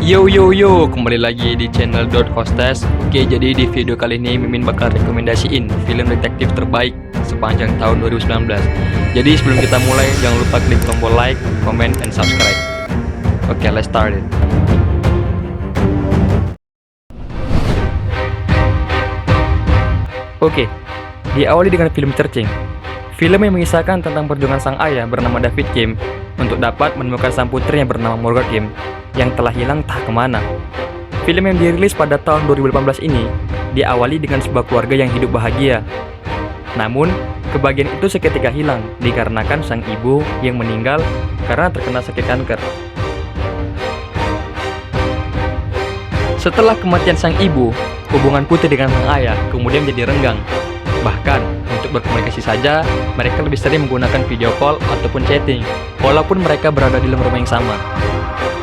Yo, kembali lagi di channel Hostess. Oke, jadi di video kali ini Mimin bakal rekomendasiin film detektif terbaik sepanjang tahun 2019. Jadi sebelum kita mulai, jangan lupa klik tombol like, comment, and subscribe. Oke, let's start it. Oke, diawali dengan film Searching. Film yang mengisahkan tentang perjuangan sang ayah bernama David Kim untuk dapat menemukan sang putri yang bernama Morgan Kim yang telah hilang entah kemana. Film yang dirilis pada tahun 2018 ini diawali dengan sebuah keluarga yang hidup bahagia. Namun, kebahagiaan itu seketika hilang dikarenakan sang ibu yang meninggal karena terkena sakit kanker. Setelah kematian sang ibu, hubungan putri dengan sang ayah kemudian menjadi renggang. Bahkan, untuk berkomunikasi saja, mereka lebih sering menggunakan video call ataupun chatting, walaupun mereka berada di dalam rumah yang sama.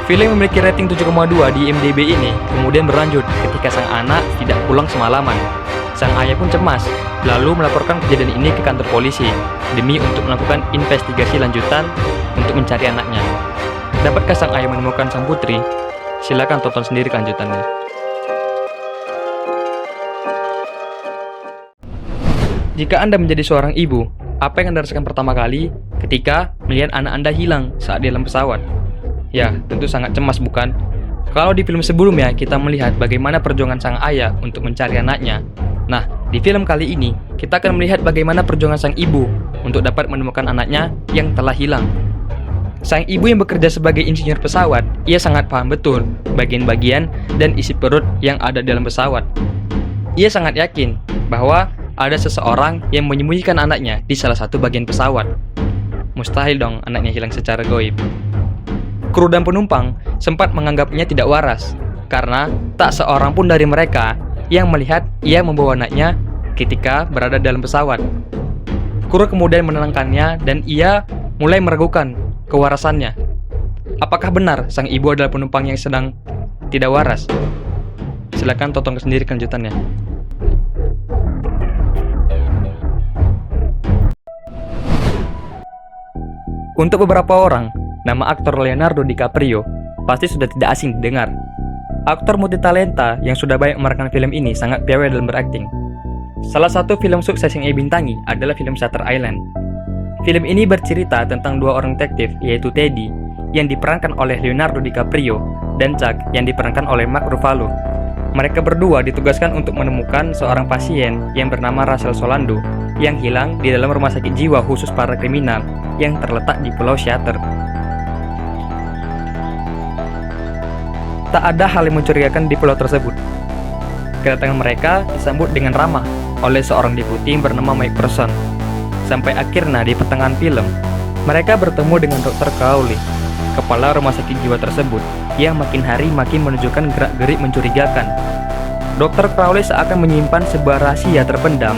Film yang memiliki rating 7,2 di IMDb ini kemudian berlanjut ketika sang anak tidak pulang semalaman. Sang ayah pun cemas, lalu melaporkan kejadian ini ke kantor polisi demi untuk melakukan investigasi lanjutan untuk mencari anaknya. Dapatkah sang ayah menemukan sang putri? Silakan tonton sendiri kelanjutannya. Jika Anda menjadi seorang ibu, apa yang Anda rasakan pertama kali ketika melihat anak Anda hilang saat di dalam pesawat? Ya, tentu sangat cemas, bukan? Kalau di film sebelumnya kita melihat bagaimana perjuangan sang ayah untuk mencari anaknya. Nah, di film kali ini kita akan melihat bagaimana perjuangan sang ibu untuk dapat menemukan anaknya yang telah hilang. Sang ibu yang bekerja sebagai insinyur pesawat, ia sangat paham betul bagian-bagian dan isi perut yang ada dalam pesawat. Ia sangat yakin bahwa ada seseorang yang menyembunyikan anaknya di salah satu bagian pesawat. Mustahil dong anaknya hilang secara gaib. Kru dan penumpang sempat menganggapnya tidak waras, karena tak seorang pun dari mereka yang melihat ia membawa anaknya ketika berada dalam pesawat. Kru kemudian menenangkannya dan ia mulai meragukan kewarasannya. Apakah benar sang ibu adalah penumpang yang sedang tidak waras? Silakan tonton sendiri kelanjutannya. Untuk beberapa orang, nama aktor Leonardo DiCaprio pasti sudah tidak asing didengar. Aktor multitalenta yang sudah banyak memerankan film ini sangat piawai dalam berakting. Salah satu film sukses yang ia bintangi adalah film Shutter Island. Film ini bercerita tentang dua orang detektif, yaitu Teddy yang diperankan oleh Leonardo DiCaprio dan Chuck yang diperankan oleh Mark Ruffalo. Mereka berdua ditugaskan untuk menemukan seorang pasien yang bernama Rachel Solando yang hilang di dalam rumah sakit jiwa khusus para kriminal yang terletak di Pulau Shutter. Tak ada hal yang mencurigakan di pulau tersebut. Kedatangan mereka disambut dengan ramah oleh seorang deputi yang bernama Mike Person. Sampai akhirnya di pertengahan film, mereka bertemu dengan Dr. Crowley, kepala rumah sakit jiwa tersebut, yang makin hari makin menunjukkan gerak-gerik mencurigakan. Dr. Crowley seakan menyimpan sebuah rahasia terpendam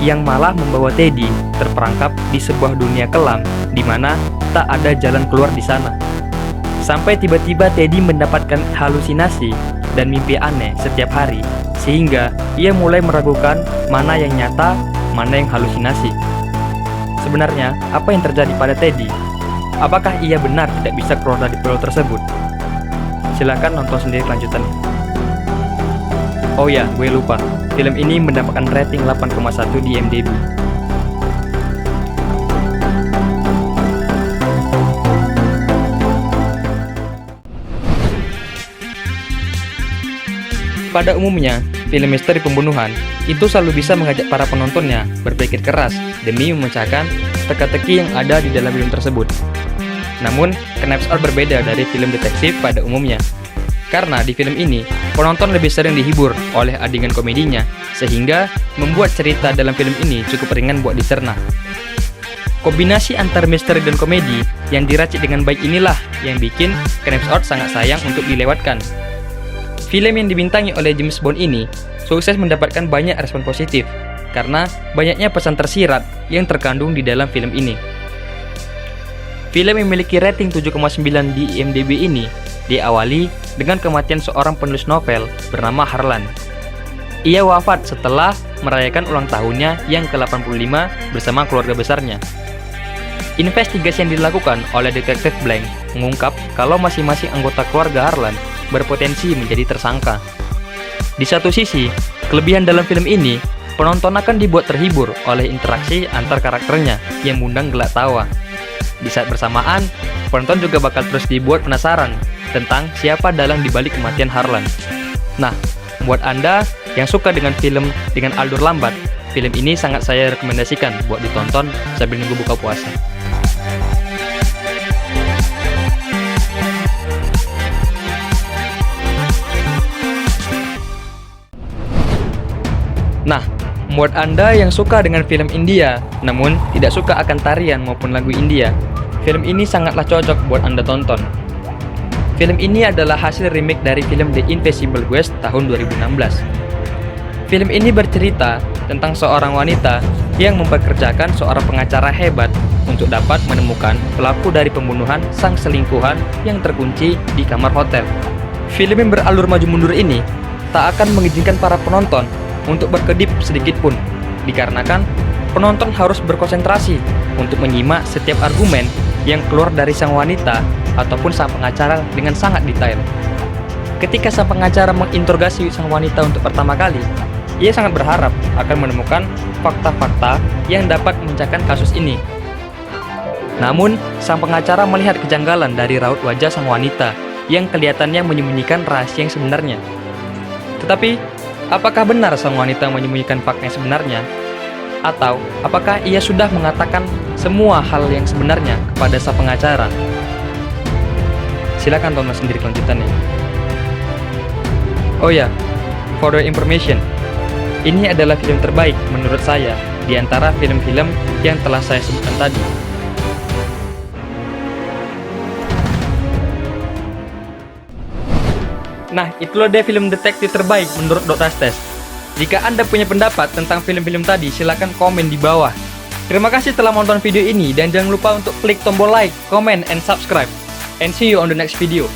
yang malah membawa Teddy terperangkap di sebuah dunia kelam di mana tak ada jalan keluar di sana. Sampai tiba-tiba Teddy mendapatkan halusinasi dan mimpi aneh setiap hari, sehingga ia mulai meragukan mana yang nyata, mana yang halusinasi. Sebenarnya, apa yang terjadi pada Teddy? Apakah ia benar tidak bisa keluar dari pulau tersebut? Silakan nonton sendiri kelanjutannya. Oh ya, gue lupa. Film ini mendapatkan rating 8,1 di IMDb. Pada umumnya, film misteri pembunuhan itu selalu bisa mengajak para penontonnya berpikir keras demi memecahkan teka-teki yang ada di dalam film tersebut. Namun, Knives Out berbeda dari film detektif pada umumnya. Karena di film ini, penonton lebih sering dihibur oleh adegan komedinya, sehingga membuat cerita dalam film ini cukup ringan buat dicerna. Kombinasi antara misteri dan komedi yang diracik dengan baik inilah yang bikin Knives Out sangat sayang untuk dilewatkan. Film yang dibintangi oleh James Bond ini sukses mendapatkan banyak respon positif, karena banyaknya pesan tersirat yang terkandung di dalam film ini. Film yang memiliki rating 7,9 di IMDb ini diawali dengan kematian seorang penulis novel bernama Harlan. Ia wafat setelah merayakan ulang tahunnya yang ke-85 bersama keluarga besarnya. Investigasi yang dilakukan oleh Detektif Blank mengungkap kalau masing-masing anggota keluarga Harlan berpotensi menjadi tersangka. Di satu sisi, kelebihan dalam film ini, penonton akan dibuat terhibur oleh interaksi antar karakternya yang mengundang gelak tawa. Di saat bersamaan, penonton juga bakal terus dibuat penasaran tentang siapa dalang dibalik kematian Harlan. Nah, buat Anda yang suka dengan film dengan alur lambat, film ini sangat saya rekomendasikan buat ditonton sambil nunggu buka puasa. Nah, buat Anda yang suka dengan film India, namun tidak suka akan tarian maupun lagu India, film ini sangatlah cocok buat Anda tonton. Film ini adalah hasil remake dari film The Invisible Guest tahun 2016. Film ini bercerita tentang seorang wanita yang mempekerjakan seorang pengacara hebat untuk dapat menemukan pelaku dari pembunuhan sang selingkuhan yang terkunci di kamar hotel. Film yang beralur maju mundur ini tak akan mengizinkan para penonton untuk berkedip sedikit pun, dikarenakan penonton harus berkonsentrasi untuk menyimak setiap argumen yang keluar dari sang wanita ataupun sang pengacara dengan sangat detail. Ketika sang pengacara menginterogasi sang wanita untuk pertama kali, ia sangat berharap akan menemukan fakta-fakta yang dapat memecahkan kasus ini. Namun, sang pengacara melihat kejanggalan dari raut wajah sang wanita yang kelihatannya menyembunyikan rahasia yang sebenarnya. Tetapi, apakah benar sang wanita menyembunyikan fakta yang sebenarnya? Atau apakah ia sudah mengatakan semua hal yang sebenarnya kepada sang pengacara? Silakan tonton sendiri kelanjutannya. Oh ya, for your information, ini adalah film terbaik menurut saya di antara film-film yang telah saya sebutkan tadi. Nah, itulah dia film detektif terbaik menurut Dr. Test. Jika Anda punya pendapat tentang film-film tadi, silakan komen di bawah. Terima kasih telah menonton video ini dan jangan lupa untuk klik tombol like, comment, and subscribe. And see you on the next video.